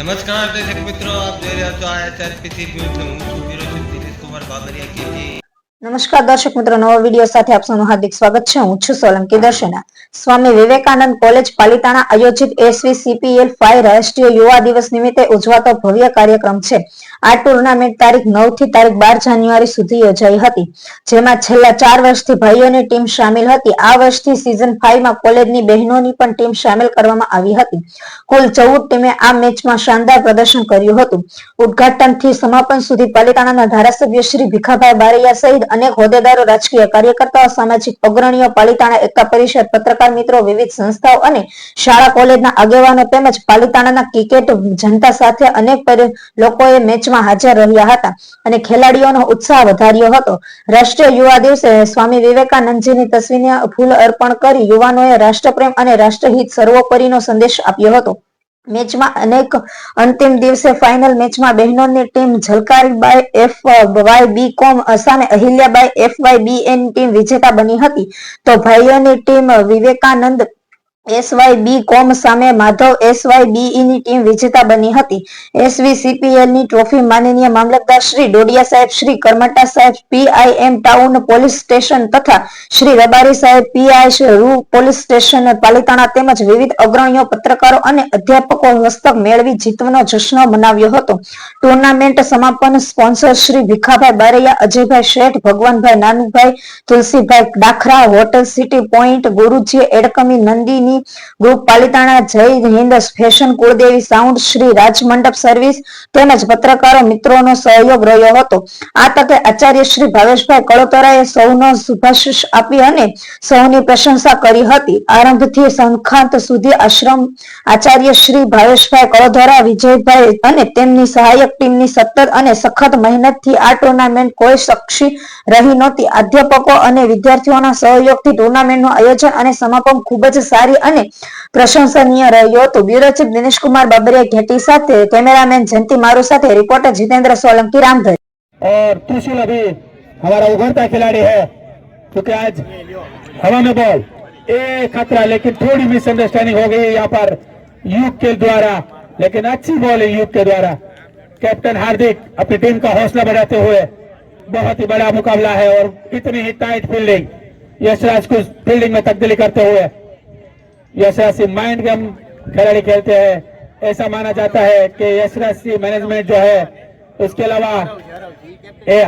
નમસ્કાર દર્શક મિત્રો, આપ જોઈ રહ્યા છો આઈએસઆરપીસી ન્યૂઝ. હું છું વિરોચિત દિનેશ કુમાર બાબરિયા કેજી. નમસ્કાર દર્શક મિત્રો, નવા વિડીયો સાથે આપ સૌનું હાર્દિક સ્વાગત છે. હું છું સોલંકી દર્શના. સ્વામી વિવેકાનંદ કોલેજ પાલિતાણા આયોજિત SVCPL 5 રાષ્ટ્રીય યુવા દિવસ નિમિત્તે ઉજવાતો ભવ્ય કાર્યક્રમ છે. આ ટુર્નામેન્ટ તારીખ 9 થી તારીખ 12 જાન્યુઆરી સુધી યોજાઈ હતી, જેમાં છેલ્લા 4 વર્ષથી ભાઈઓની ટીમ સામેલ હતી. આ વર્ષથી સિઝન 5 માં કોલેજની બહેનોની પણ ટીમ સામેલ કરવામાં આવી હતી. કુલ 14 ટીમે આ મેચમાં શાનદાર પ્રદર્શન કર્યું હતું. ઉદ્ઘાટનથી સમાપન સુધી પાલિતાણાના ધારાસભ્ય શ્રી ભીખાભાઈ બારૈયા સહિત અનેક હોદ્દેદારો, રાજકીય કાર્યકર્તાઓ, સામાજિક અગ્રણીઓ, પાલિતાણા એકતા પરિષદ, પત્રકાર મિત્રો, વિવિધ સંસ્થાઓ અને શાળા કોલેજના આગેવાનો તેમજ પાલિતાણાના ક્રિકેટ જનતા સાથે અનેક લોકોએ મેચમાં હાજર રહ્યા હતા અને ખેલાડીઓનો ઉત્સાહ વધાર્યો હતો. રાષ્ટ્રીય યુવા દિવસે સ્વામી વિવેકાનંદજીની તસવીરને ફૂલ અર્પણ કરી યુવાનોએ રાષ્ટ્રપ્રેમ અને રાષ્ટ્રહિત સર્વોપરીનો સંદેશ આપ્યો હતો. મેચમાં અનેક અંતિમ દિવસે ફાઇનલ મેચમાં બહેનોની ટીમ ઝલકારીબાઈ FYB કોમ સામે અહિલ્યાબાઈ FYBN ટીમ વિજેતા બની હતી, તો ભાઈઓની ટીમ વિવેકાનંદ SYB કોમ સામે માધવ SYBE ની ટીમ વિજેતા બની હતી. SVCPL ની ટ્રોફી માનનીય મામલતદાર શ્રી ડોડિયા સાહેબ, શ્રી કરમટા સાહેબ PIM ટાઉન પોલીસ સ્ટેશન તથા શ્રી રબારી સાહેબ PI રૂ પોલીસ સ્ટેશન પાલિતાણા તેમજ વિવિધ અગ્રણીઓ, પત્રકારો અને અધ્યાપકો હસ્તક મેળવી જીતનો જશ્ન મનાવ્યો હતો. ટુર્નામેન્ટ સમાપન સ્પોન્સર શ્રી ભીખાભાઈ બારૈયા, અજયભાઈ શેઠ, Bhagwanbhai Nanubhai, Tulsibhai ડાખરા, hotel city point, ગુરુજી એડકમી, નંદિની ગ્રુપ પાલિતાણા, જય હિન્દ ફેશન, કુળદેવી સાઉન્ડ, શ્રી રાજમંડપ સર્વિસ તેમજ પત્રકારો મિત્રોનો સહયોગ રહ્યો હતો. આ તકે આચાર્ય શ્રી ભાવેશભાઈ કળોતરાએ સૌનો શુભાશીષ આપી અને સૌની પ્રશંસા કરી હતી. આરંભથી સંખાંત સુધી આશ્રમ આચાર્ય શ્રી ભાવેશભાઈ કળોતરા, વિજયભાઈ અને તેમની સહાયક ટીમની સતત અને સખત મહેનતથી આ ટુર્નામેન્ટ કોઈ સક્ષી રહી નહોતી. અધ્યાપકો અને વિદ્યાર્થીઓના સહયોગથી ટુર્નામેન્ટનું આયોજન અને સમાપન ખૂબ જ સારી અને પ્રશંસનીય રહ્યું હતું. બ્યુરો ચીફ દિનેશ કુમાર બાબરિયા ઘેટી સાથે कैमरामैन जयंती मारू साथे रिपोर्टर जितेंद्र सोलंकी रामधर। और त्रिशूल अभी हमारा उभरता खिलाड़ी है, क्योंकि आज हवा में बॉल एक खतरा, लेकिन थोड़ी मिसअंडरस्टैंडिंग हो गई यहाँ पर युग के द्वारा, लेकिन अच्छी बॉल है युग के द्वारा। कैप्टन हार्दिक अपनी टीम का हौसला बढ़ाते हुए, बहुत ही बड़ा मुकाबला है और इतनी ही टाइट फील्डिंग, यशराज को फील्डिंग में तब्दीली करते हुए, यशराज सिंह माइंड गेम खिलाड़ी खेलते हैं, ऐसा माना जाता है कि यशराज सिंह मैनेजमेंट जो है, उसके अलावा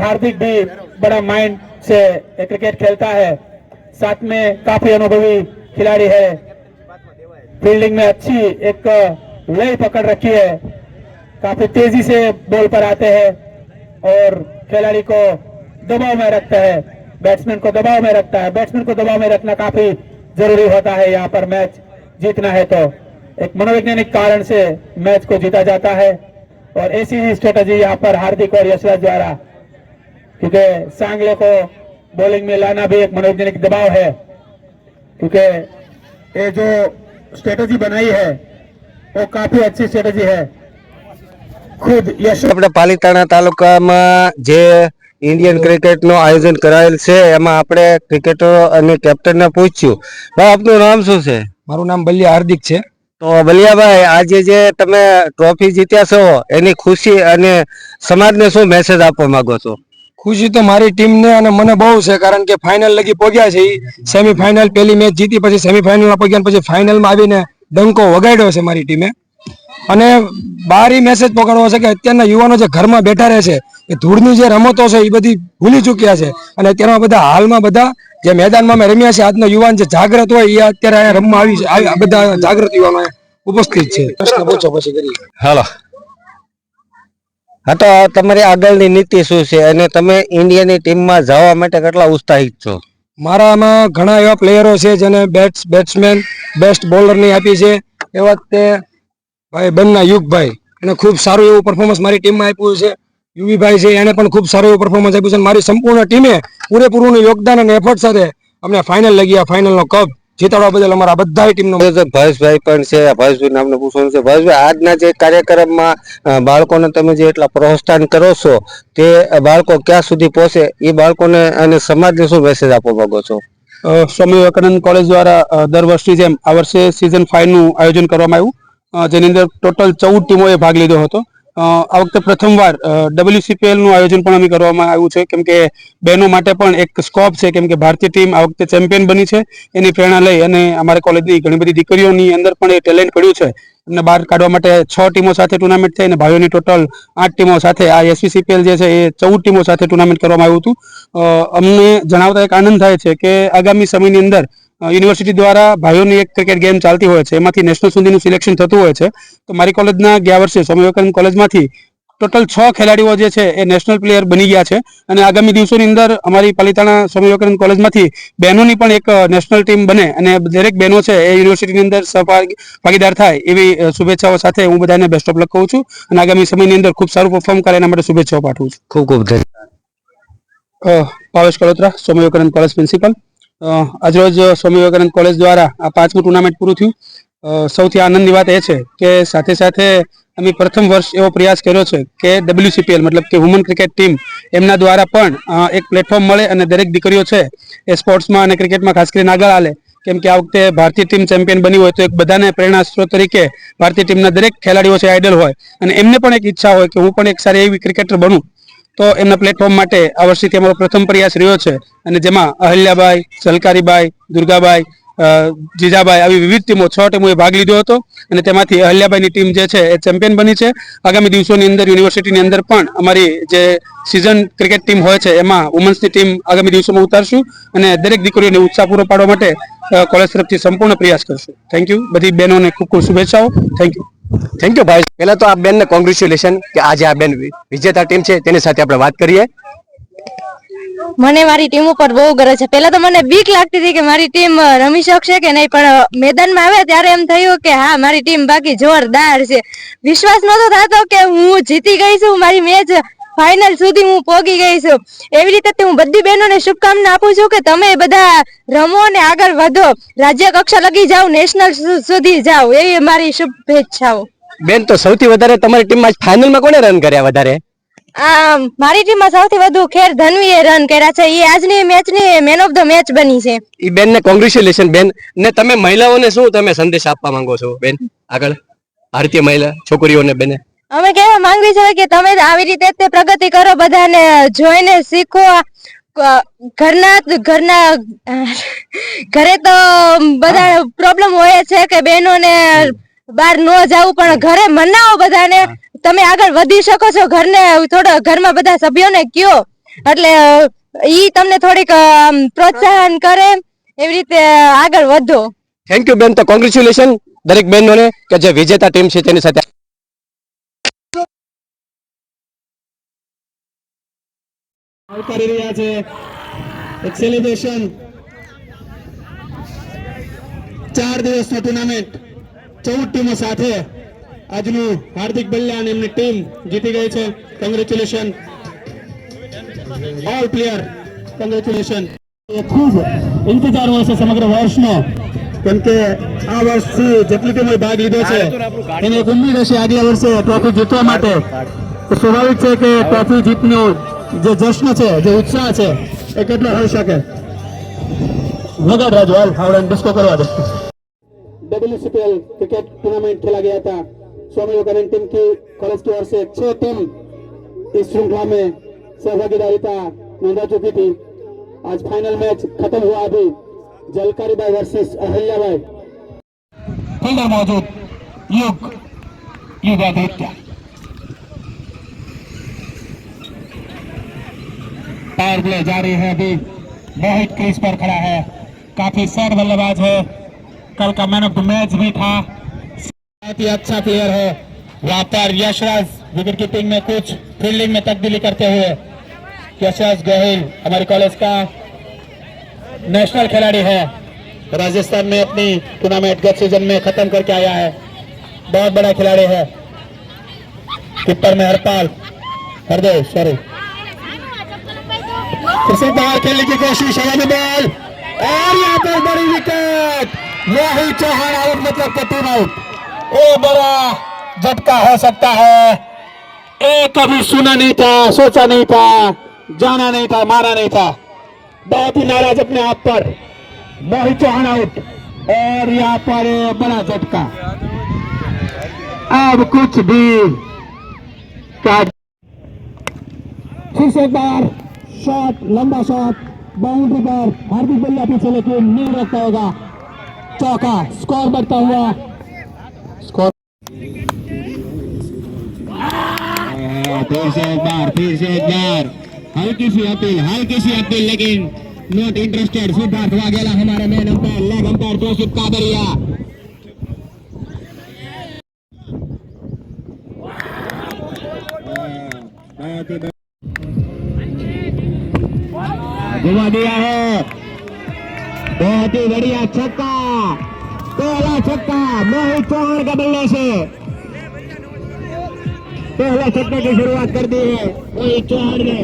हार्दिक भी बड़ा माइंड से क्रिकेट खेलता है, साथ में काफी अनुभवी खिलाड़ी है, फील्डिंग में अच्छी एक लय पकड़ रखी है, काफी तेजी से बॉल पर आते हैं और खिलाड़ी को दबाव में रखता है, बैट्समैन को दबाव में रखता है। बैट्समैन को दबाव में रखना काफी जरूरी होता है, यहाँ पर मैच जीतना है तो एक मनोवैज्ञानिक कारण से मैच को जीता जाता है और ऐसी ही स्ट्रेटजी यहाँ पर हार्दिक और यशराज द्वारा, क्योंकि सांगले को बॉलिंग में लाना भी एक मनोवैज्ञानिक दबाव है, क्योंकि ये जो स्ट्रेटजी बनाई है वो काफी अच्छी स्ट्रेटजी है। खुद આપણે પાલિતાણા તાલુકામાં જે ઇન્ડિયન ક્રિકેટનું આયોજન કરાયેલ છે એમાં આપણે ક્રિકેટરો અને કેપ્ટનને પૂછ્યું, ભાઈ આપનું નામ શું છે? મારું નામ બલિયા હાર્દિક છે. તો બલિયાભાઈ, આજે જે તમે ટ્રોફી જીત્યા છો એની ખુશી અને સમાજને શું મેસેજ આપવા માંગો છો? ખુશી તો મારી ટીમને અને મને બહુ છે, કારણ કે ફાઇનલ લગી પહોંચ્યા છે. સેમીફાઇનલ પહેલી મેચ જીતી, પછી સેમીફાઇનલમાં પહોંચ્યા, પછી ફાઇનલમાં આવીને ડંકો વગાડ્યો છે મારી ટીમે. અને બારી મેસેજ પકડવો છે કે અત્યારના યુવાનો જે ઘરમાં બેઠા રહે છે એ ધૂળની જે રમતો છે એ બધી ભૂલી ચૂક્યા છે, અને અત્યારમાં બધા હાલમાં બધા જે મેદાનમાં અમે રમ્યા છે, આજનો યુવાન જે જાગૃત હોય એ અત્યારે અહીંયા રમવા આવી છે. બધા જાગૃત યુવાનો ઉપસ્થિત છે. પ્રશ્ન પૂછો પછી કરીએ. હાલો. હા, તો તમારી આગળની નીતિ શું છે અને તમે ઇન્ડિયાની ટીમમાં જવા માટે કેટલા ઉત્સાહિત છો? મારામાં ઘણા એવા પ્લેયરો છે જેને બેટ્સમેન બેસ્ટ બોલરની આપી છે. એવા તે ભાઈ બન્ના યુગભાઈ, એને ખૂબ સારું એવું પરફોર્મન્સ મારી ટીમમાં આપ્યું છે. યુવીભાઈ છે, એને પણ ખૂબ સારું એવું પરફોર્મન્સ આપ્યું છે. મારી સંપૂર્ણ ટીમે પૂરેપૂરું યોગદાન અને એફર્ટ સાથે અમને ફાઇનલ લઈ ફાઇનલનો કપ જીતાડવા બદલ અમારા બધા ટીમનો ભાવેશભાઈ પણ છે. ભાવેશભાઈ નામને પૂછવાનું છે. ભાવેશભાઈ, આજના જે કાર્યક્રમમાં બાળકોને તમે જે એટલા પ્રોત્સાહન કરો છો તે બાળકો ક્યાં સુધી પહોંચે, એ બાળકોને અને સમાજને શું મેસેજ આપવા માંગો છો? સ્વામી વિવેકાનંદ કોલેજ દ્વારા દર વર્ષની જેમ આ વર્ષે સિઝન 5 નું આયોજન કરવામાં આવ્યું. જેની અંદર ટોટલ 14 ટીમોએ ભાગ લીધો હતો. આ વખતે પ્રથમવાર WCPL નું આયોજન પણ અમે કરવામાં આવ્યું છે, કેમ કે બહેનો માટે પણ એક સ્કોપ છે, કેમ કે ભારતીય ટીમ આ વખતે ચેમ્પિયન બની છે. એની પ્રેરણા લઈ અને અમારી કોલેજની ઘણી બધી દીકરીઓની અંદર પણ એ ટેલેન્ટ પડ્યું છે. એમને બહાર કાઢવા માટે 6 ટીમો સાથે ટુર્નામેન્ટ થઈ અને ભાઈઓની ટોટલ 8 ટીમો સાથે આ SVCPL જે છે એ 14 ટીમો સાથે ટુર્નામેન્ટ કરવામાં આવ્યું હતું. અમને જણાવતા એક આનંદ થાય છે કે આગામી સમયની અંદર યુનિવર્સિટી દ્વારા ભાઈઓની એક ક્રિકેટ ગેમ ચાલતી હોય છે, એમાંથી નેશનલ સુધીનું સિલેક્શન થતું હોય છે. તો મારી કોલેજના ગયા વર્ષે સ્વામી વિવેકાનંદ કોલેજમાંથી ટોટલ 6 ખેલાડીઓ જે છે એ નેશનલ પ્લેયર બની ગયા છે. અને આગામી દિવસોની અંદર અમારી પાલિતાણા સ્વામી વિવેકાનંદ કોલેજમાંથી બહેનોની પણ એક નેશનલ ટીમ બને અને દરેક બહેનો છે એ યુનિવર્સિટીની અંદર ભાગીદાર થાય એવી શુભેચ્છાઓ સાથે હું બધાને બેસ્ટ ઓફ લક કહું છું અને આગામી સમયની અંદર ખૂબ સારું પરફોર્મ કરે એના માટે શુભેચ્છાઓ પાઠવું છું. ખૂબ ખૂબ ધન્યવાદ. Bhavesh Kalotra, Swami Vivekananda college principal. આજરોજ સ્વામી વિવેકાનંદ કોલેજ દ્વારા આ 5મું ટુર્નામેન્ટ પૂરું થયું. સૌથી આનંદની વાત એ છે કે સાથે સાથે અમે પ્રથમ વર્ષ એવો પ્રયાસ કર્યો છે કે WCPL મતલબ કે વુમન ક્રિકેટ ટીમ એમના દ્વારા પણ એક પ્લેટફોર્મ મળે અને દરેક દીકરીઓ છે એ સ્પોર્ટ્સમાં અને ક્રિકેટમાં ખાસ કરીને આગળ હાલે. કેમ કે આ વખતે ભારતીય ટીમ ચેમ્પિયન બની હોય તો એક બધાને પ્રેરણા સ્ત્રોત તરીકે ભારતીય ટીમના દરેક ખેલાડીઓ છે આઇડલ હોય અને એમને પણ એક ઈચ્છા હોય કે હું પણ એક સારી એવી ક્રિકેટર બનું. તો એમના પ્લેટફોર્મ માટે આ વર્ષથી અમારો પ્રથમ પ્રયાસ રહ્યો છે અને જેમાં અહલ્યાબાઈ, ઝલકારીબાઈ, દુર્ગાબાઈ, જીજાબાઈ આવી વિવિધ ટીમો 6 ટીમોએ ભાગ લીધો હતો અને તેમાંથી અહલ્યાબાઈની ટીમ જે છે એ ચેમ્પિયન બની છે. આગામી દિવસોની અંદર યુનિવર્સિટીની અંદર પણ અમારી જે સિઝન ક્રિકેટ ટીમ હોય છે એમાં વુમન્સની ટીમ આગામી દિવસોમાં ઉતારશું અને દરેક દીકરીઓને ઉત્સાહ પૂરો પાડવા માટે કોલેજ તરફથી સંપૂર્ણ પ્રયાસ કરશું. Thank you. બધી બહેનોને ખૂબ ખૂબ શુભેચ્છાઓ. થેન્ક યુ ભાઈ. પહેલા તો આ બેનને કોંગ્રેચ્યુલેશન કે આજે આ બેન વિજેતા ટીમ છે તેની સાથે આપણે વાત કરીએ. મને મારી ટીમ ઉપર બહુ ગર્વ છે. પહેલા તો મને બીક લાગતી હતી કે મારી ટીમ રમી શકશે કે નહીં, પણ મેદાનમાં આવે ત્યારે એમ થયું કે હા મારી ટીમ બાકી જોરદાર છે. વિશ્વાસ નહોતો થતો કે હું જીતી ગઈ છું, મારી મેચ ફાઇનલ સુધી હું પહોંચી ગઈ છું. એવી રીતે હું બધી બહેનોને શુભકામના આપું છું કે તમે બધા રમો અને આગળ વધો, રાજ્ય કક્ષા લગી જાઓ, નેશનલ સુધી જાઓ, એવી મારી શુભેચ્છાઓ. બેન તો સૌથી વધારે તમારી ટીમમાં ફાઇનલમાં કોને રન કર્યા વધારે? મારી ટીમમાં સૌથી વધુ ખેર ધનવીએ રન કર્યા છે. એ આજની મેચની મેન ઓફ ધ મેચ બની છે. ઈ બેનને કોંગ્રેચ્યુલેશન બેન. ને તમે મહિલાઓને શું તમે સંદેશ આપવા માંગો છો બેન આગળ, ભારતીય મહિલા છોકરીઓને? બેન અમે કહેવા માંગવી છે કે તમે આવી રીતે પ્રગતિ કરો, બધાને જોઈને શીખો. ઘરે તો બધા પ્રોબ્લેમ હોય છે કે બહેનોને બહાર ન જવું, પણ ઘરે મનાવો બધાને, તમે આગળ વધી શકો છો. ઘરમાં બધા સભ્યોને કયો એટલે ઈ તમને થોડીક પ્રોત્સાહન કરે, એવી રીતે આગળ વધો. થેન્ક યુ બેન. તો કોંગ્રેચ્યુલેશન દરેક બહેનોને કે જે વિજેતા ટીમ છે તેની સાથે. કરી રહ્યા છે એક સેલિબ્રેશન. 4 દિવસનો ટુર્નામેન્ટ 14 ટીમો સાથે આજનું હાર્દિક બલ્યા એમની ટીમ જીતી ગઈ છે. Congratulation all player, congratulation. ખૂબ ઇંતજાર હોય છે સમગ્ર વર્ષનો, કેમ કે આ વર્ષથી જેટલી ટીમોએ ભાગ લીધો છે એને એક ઉમ્મીદ હશે આગલા વર્ષે ટ્રોફી જીતવા માટે. તો સ્વાભાવિક છે કે ટ્રોફી જીતનો જે જશ્ન છે, જે ઉત્સાહ છે એ કેટલો હોઈ શકે. વગર રાજુ હાલ આવડે ડિસ્કો કરવા दे. WCPL क्रिकेट टूर्नामेंट खेला गया था. स्वामी विवेकानंद टीम की कॉलेज की ओर से 6 टीम इस श्रृंखला में सहभागिता नोंदा चुकी थी. आज फाइनल मैच खत्म हुआ. अभी जलकारीबाई वर्सेस अहल्याबाई. फील्डर मौजूद युगादित्य. पावर प्ले जारी है. अभी मोहित क्रीज पर खड़ा है, काफी सर बल्लेबाज है, कल का मैन ऑफ द मैच भी था, बहुत ही अच्छा प्लेयर है. वहां पर यशराज विकेट कीपिंग में कुछ फील्डिंग में तब्दीली करते हुए यशराज गोहिल हमारी कॉलेज का नेशनल खिलाड़ी है, राजस्थान में अपनी टूर्नामेंट गत सीजन में खत्म करके आया है. बहुत बड़ा खिलाड़ी है. कीपर में हरदेव सॉरी फिर से बाहर खेलने की कोशिश. हवा में बॉल और यहाँ पर बड़ी विकेट. मोहित चौहान आउट, मतलब कि टीम आउट. ये बड़ा झटका हो सकता है. ये कभी सुना नहीं था, सोचा नहीं था, जाना नहीं था, मारा नहीं था. बहुत ही नाराज अपने आप पर. मोहित चौहान आउट और यहाँ पर बड़ा झटका. अब कुछ भी फिर से एक बार शॉट, लंबा शॉट बाउंड्री पर, हार्दिक बल्ला पीछे लेकिन नहीं रोक पाएगा। चौका, स्कोर बढ़ता हुआ, स्कोर फिर से एक बार हल्की सी अपील लेकिन नॉट इंटरेस्टेड। सिद्धार्थ वाघेला हमारे मेन अंपायर, लेग अंपायर जोशिफ कादरिया। घुमा दिया है, बहुत ही बढ़िया छक्का, पहला छक्का मोहित चौहान का बल्ले से। पहले छक्के की शुरुआत कर दी है मोहित चौहान ने।